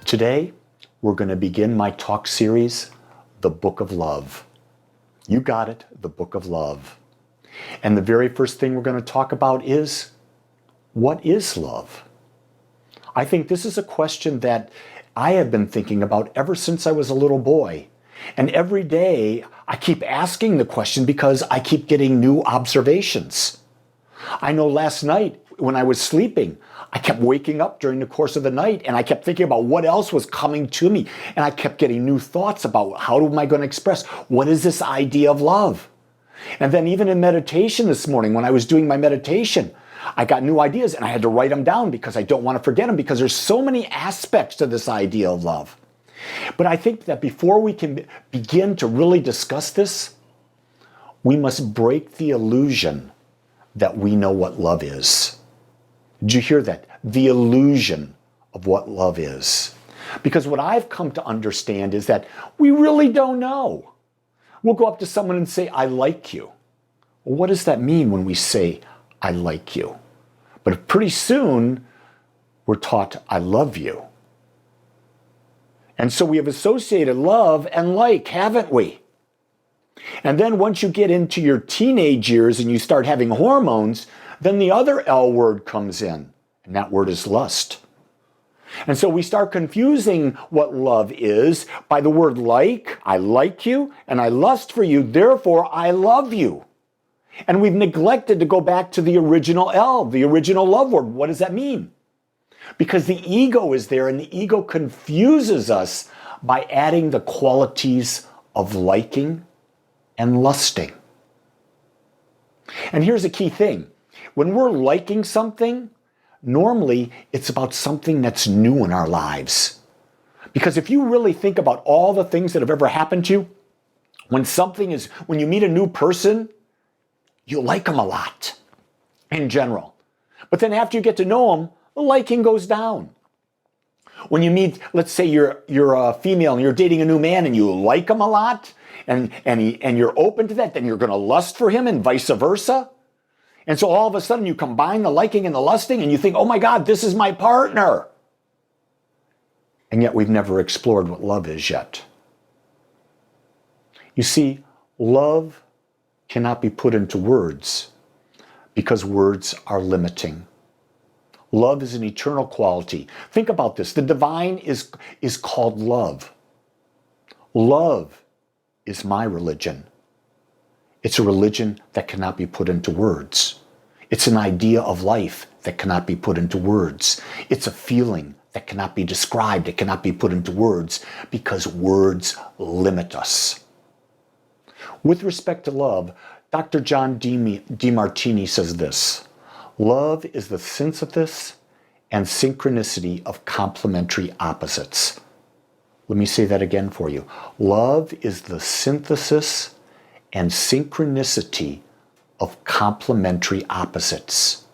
Today, we're going to begin my talk series, The Book of Love. You got it, the Book of Love. And the very first thing we're going to talk about is, what is love? I think this is a question that I have been thinking about ever since I was a little boy. And every day, I keep asking the question because I keep getting new observations. I know last night when I was sleeping, I kept waking up during the course of the night and I kept thinking about what else was coming to me. And I kept getting new thoughts about how am I going to express, what is this idea of love? And then even in meditation this morning, when I was doing my meditation, I got new ideas and I had to write them down because I don't want to forget them because there's so many aspects to this idea of love. But I think that before we can begin to really discuss this, we must break the illusion that we know what love is. Did you hear that? The illusion of what love is. Because what I've come to understand is that we really don't know. We'll go up to someone and say, I like you. Well, what does that mean when we say, I like you? But pretty soon, we're taught, I love you. And so we have associated love and like, haven't we? And then once you get into your teenage years and you start having hormones, then the other L word comes in, and that word is lust. And so we start confusing what love is by the word like, I like you, and I lust for you, therefore I love you. And we've neglected to go back to the original L, the original love word. What does that mean? Because the ego is there, and the ego confuses us by adding the qualities of liking and lusting. And here's a key thing. When we're liking something, normally it's about something that's new in our lives. Because if you really think about all the things that have ever happened to you, when you meet a new person, you like them a lot in general. But then after you get to know them, the liking goes down. When you meet, let's say you're a female and you're dating a new man and you like him a lot and you're open to that, then you're going to lust for him and vice versa. And so all of a sudden you combine the liking and the lusting and you think, oh my God, this is my partner. And yet we've never explored what love is yet. You see, love cannot be put into words because words are limiting. Love is an eternal quality. Think about this. The divine is called love. Love is my religion. It's a religion that cannot be put into words. It's an idea of life that cannot be put into words. It's a feeling that cannot be described. It cannot be put into words because words limit us. With respect to love, Dr. John DeMartini says this: love is the synthesis and synchronicity of complementary opposites. Let me say that again for you. Love is the synthesis and synchronicity of complementary opposites.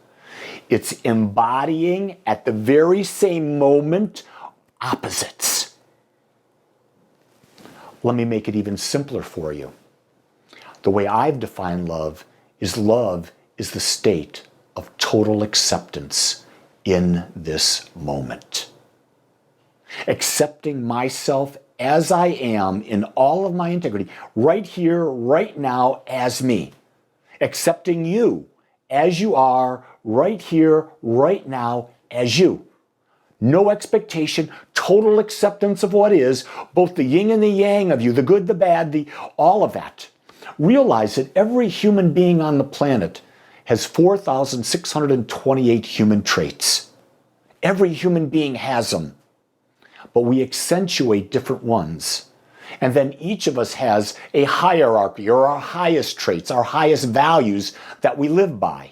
It's embodying at the very same moment opposites. Let me make it even simpler for you. The way I've defined love is the state of total acceptance in this moment. Accepting myself as I am in all of my integrity, right here, right now, as me. Accepting you as you are, right here, right now, as you. No expectation, total acceptance of what is, both the yin and the yang of you, the good, the bad, all of that. Realize that every human being on the planet has 4,628 human traits. Every human being has them. But we accentuate different ones. And then each of us has a hierarchy or our highest traits, our highest values that we live by.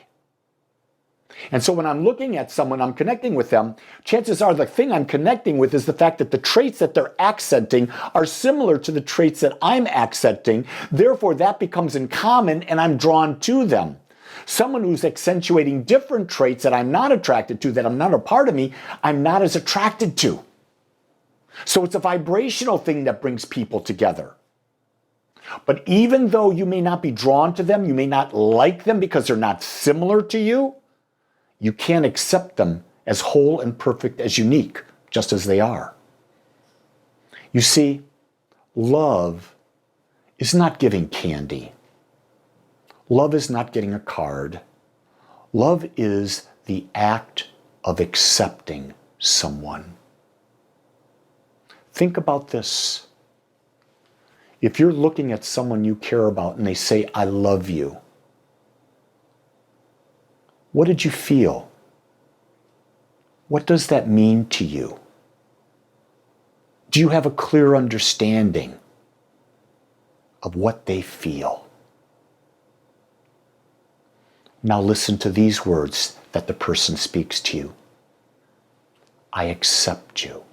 And so when I'm looking at someone, I'm connecting with them, chances are the thing I'm connecting with is the fact that the traits that they're accenting are similar to the traits that I'm accenting. Therefore, that becomes in common and I'm drawn to them. Someone who's accentuating different traits that I'm not attracted to, that are not a part of me, I'm not as attracted to. So it's a vibrational thing that brings people together. But even though you may not be drawn to them, you may not like them because they're not similar to you, you can't accept them as whole and perfect, as unique, just as they are. You see, love is not giving candy. Love is not getting a card. Love is the act of accepting someone. Think about this. If you're looking at someone you care about and they say, "I love you," what did you feel? What does that mean to you? Do you have a clear understanding of what they feel? Now listen to these words that the person speaks to you. "I accept you."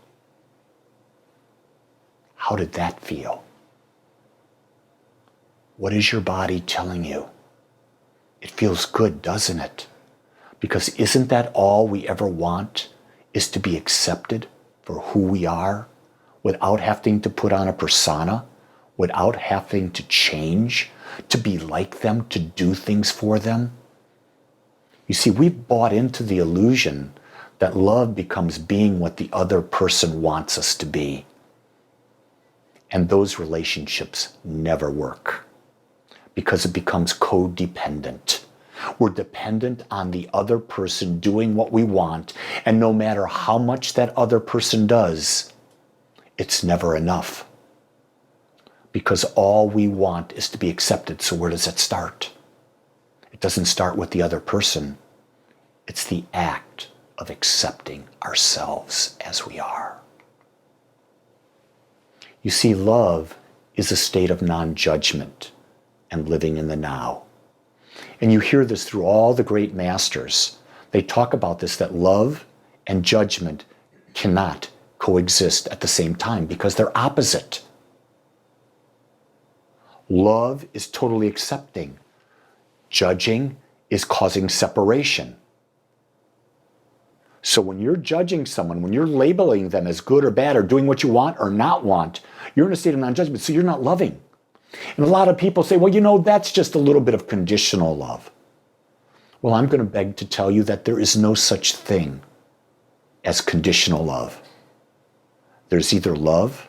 How did that feel? What is your body telling you? It feels good, doesn't it? Because isn't that all we ever want, is to be accepted for who we are without having to put on a persona, without having to change, to be like them, to do things for them? You see, we've bought into the illusion that love becomes being what the other person wants us to be. And those relationships never work because it becomes codependent. We're dependent on the other person doing what we want, and no matter how much that other person does, it's never enough. Because all we want is to be accepted. So where does it start? It doesn't start with the other person. It's the act of accepting ourselves as we are. You see, love is a state of non-judgment and living in the now. And you hear this through all the great masters. They talk about this, that love and judgment cannot coexist at the same time because they're opposite. Love is totally accepting. Judging is causing separation. So when you're judging someone, when you're labeling them as good or bad or doing what you want or not want, you're in a state of non-judgment, so you're not loving. And a lot of people say, well, you know, that's just a little bit of conditional love. Well, I'm going to beg to tell you that there is no such thing as conditional love. There's either love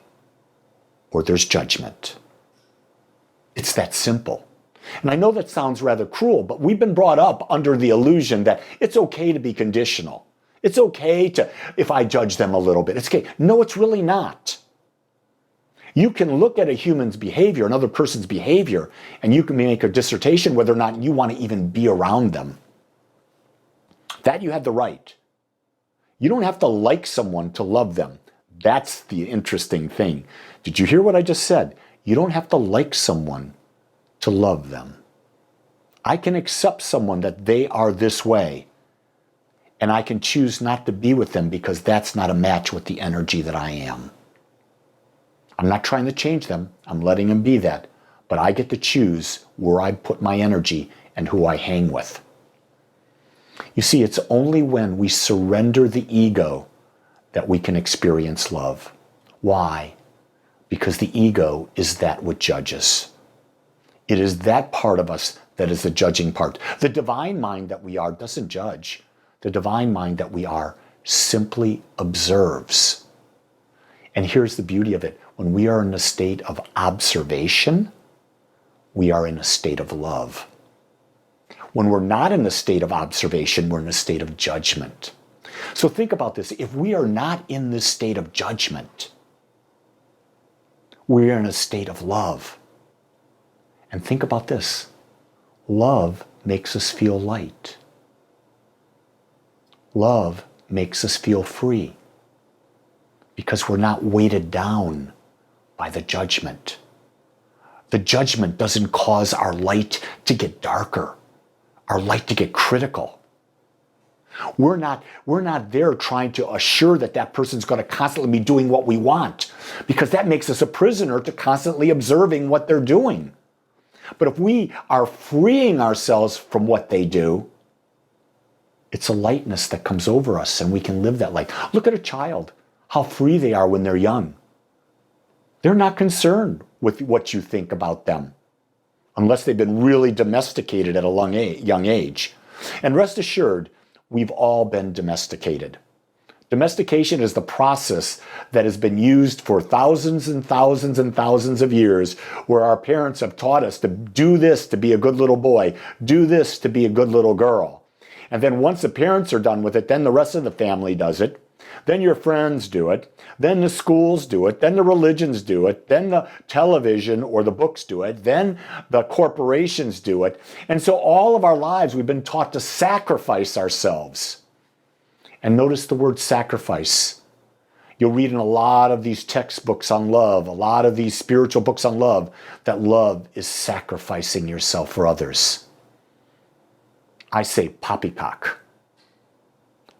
or there's judgment. It's that simple. And I know that sounds rather cruel, but we've been brought up under the illusion that it's okay to be conditional. It's okay to, if I judge them a little bit, it's okay. No, it's really not. You can look at a human's behavior, another person's behavior, and you can make a dissertation whether or not you want to even be around them. That you have the right. You don't have to like someone to love them. That's the interesting thing. Did you hear what I just said? You don't have to like someone to love them. I can accept someone that they are this way, and I can choose not to be with them because that's not a match with the energy that I am. I'm not trying to change them. I'm letting them be that. But I get to choose where I put my energy and who I hang with. You see, it's only when we surrender the ego that we can experience love. Why? Because the ego is that which judges. It is that part of us that is the judging part. The divine mind that we are doesn't judge. The divine mind that we are simply observes. And here's the beauty of it. When we are in a state of observation, we are in a state of love. When we're not in a state of observation, we're in a state of judgment. So think about this. If we are not in this state of judgment, we're in a state of love. And think about this. Love makes us feel light. Love makes us feel free because we're not weighted down by the judgment. The judgment doesn't cause our light to get darker, our light to get critical. We're not there trying to assure that that person's going to constantly be doing what we want, because that makes us a prisoner to constantly observing what they're doing. But if we are freeing ourselves from what they do, it's a lightness that comes over us and we can live that light. Look at a child, how free they are when they're young. They're not concerned with what you think about them unless they've been really domesticated at a young age. And rest assured, we've all been domesticated. Domestication is the process that has been used for thousands and thousands and thousands of years, where our parents have taught us to do this to be a good little boy, do this to be a good little girl. And then once the parents are done with it, then the rest of the family does it. Then your friends do it. Then the schools do it. Then the religions do it. Then the television or the books do it. Then the corporations do it. And so all of our lives we've been taught to sacrifice ourselves. And notice the word sacrifice. You'll read in a lot of these textbooks on love, a lot of these spiritual books on love, that love is sacrificing yourself for others. I say poppycock.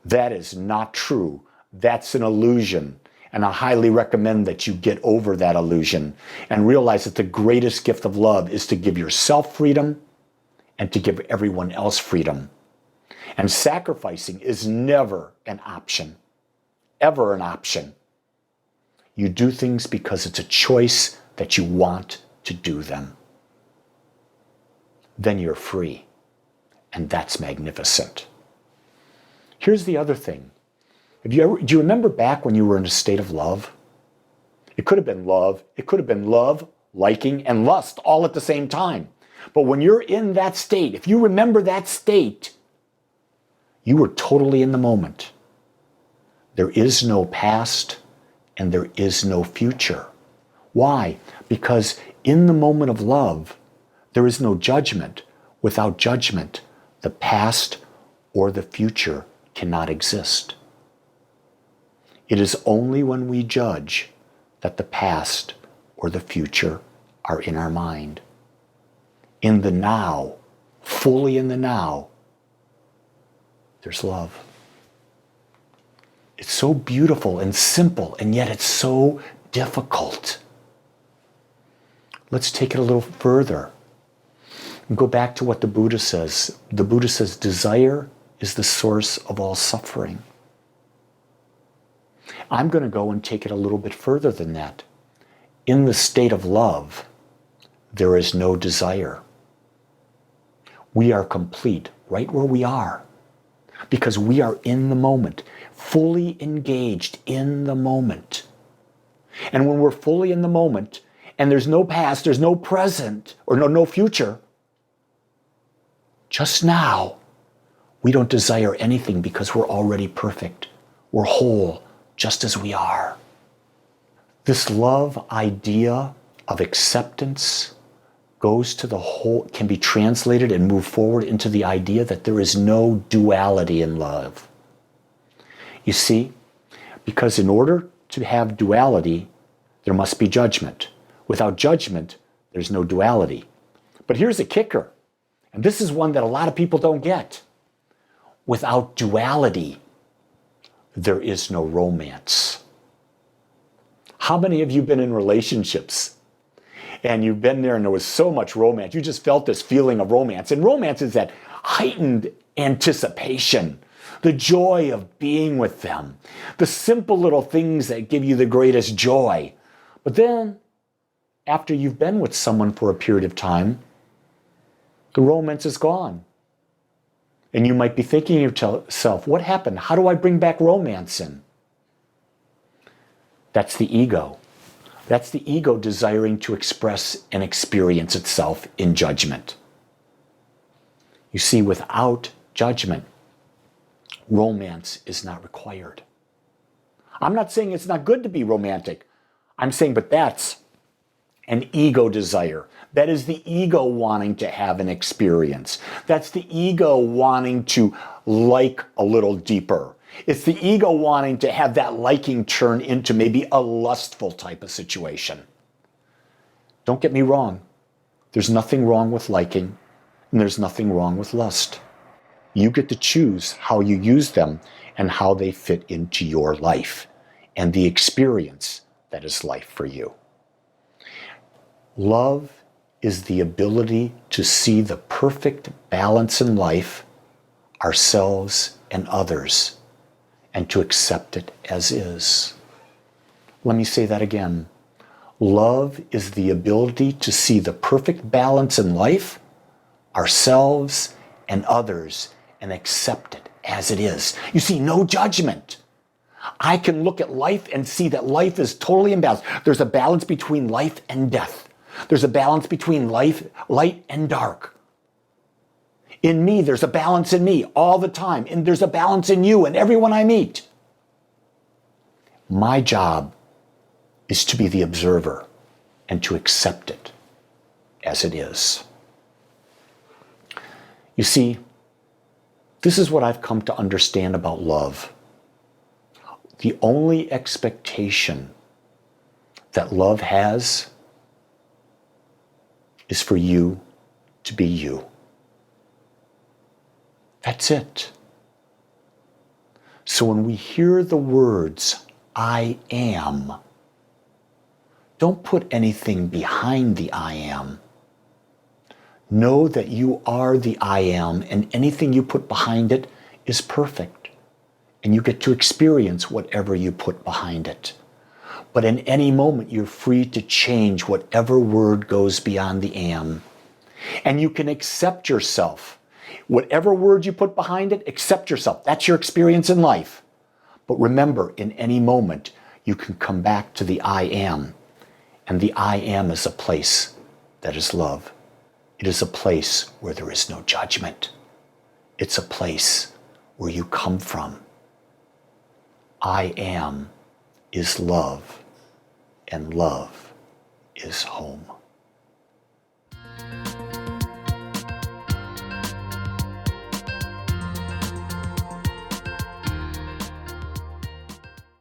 That is not true. That's an illusion. And I highly recommend that you get over that illusion and realize that the greatest gift of love is to give yourself freedom and to give everyone else freedom. And sacrificing is never an option, ever an option. You do things because it's a choice that you want to do them. Then you're free. And that's magnificent. Here's the other thing. Do you remember back when you were in a state of love? It could have been love. It could have been love, liking, and lust all at the same time. But when you're in that state, if you remember that state, you were totally in the moment. There is no past and there is no future. Why? Because in the moment of love, there is no judgment. Without judgment, the past or the future cannot exist. It is only when we judge that the past or the future are in our mind. In the now, fully in the now, there's love. It's so beautiful and simple, and yet it's so difficult. Let's take it a little further and go back to what the Buddha says. The Buddha says, desire is the source of all suffering. I'm going to go and take it a little bit further than that. In the state of love, there is no desire. We are complete right where we are because we are in the moment, fully engaged in the moment. And when we're fully in the moment and there's no past, there's no present, or no future, just now, we don't desire anything because we're already perfect. We're whole, just as we are. This love idea of acceptance goes to the whole, can be translated and move forward into the idea that there is no duality in love. You see, because in order to have duality, there must be judgment. Without judgment, there's no duality. But here's a kicker, and this is one that a lot of people don't get. Without duality, there is no romance. How many of you have been in relationships and you've been there and there was so much romance? You just felt this feeling of romance. And romance is that heightened anticipation, the joy of being with them, the simple little things that give you the greatest joy. But then, after you've been with someone for a period of time, the romance is gone. And you might be thinking to yourself, what happened? How do I bring back romance in? That's the ego. That's the ego desiring to express and experience itself in judgment. You see, without judgment, romance is not required. I'm not saying it's not good to be romantic. I'm saying, but that's an ego desire. That is the ego wanting to have an experience. That's the ego wanting to like a little deeper. It's the ego wanting to have that liking turn into maybe a lustful type of situation. Don't get me wrong. There's nothing wrong with liking, and there's nothing wrong with lust. You get to choose how you use them and how they fit into your life and the experience that is life for you. Love is the ability to see the perfect balance in life, ourselves and others, and to accept it as is. Let me say that again. Love is the ability to see the perfect balance in life, ourselves and others, and accept it as it is. You see, no judgment. I can look at life and see that life is totally imbalanced. There's a balance between life and death. There's a balance between life, light and dark. In me, there's a balance in me all the time. And there's a balance in you and everyone I meet. My job is to be the observer and to accept it as it is. You see, this is what I've come to understand about love. The only expectation that love has is for you to be you. That's it. So when we hear the words, I am, don't put anything behind the I am. Know that you are the I am, and anything you put behind it is perfect. And you get to experience whatever you put behind it. But in any moment, you're free to change whatever word goes beyond the am. And you can accept yourself. Whatever word you put behind it, accept yourself. That's your experience in life. But remember, in any moment, you can come back to the I am. And the I am is a place that is love. It is a place where there is no judgment. It's a place where you come from. I am is love, and love is home.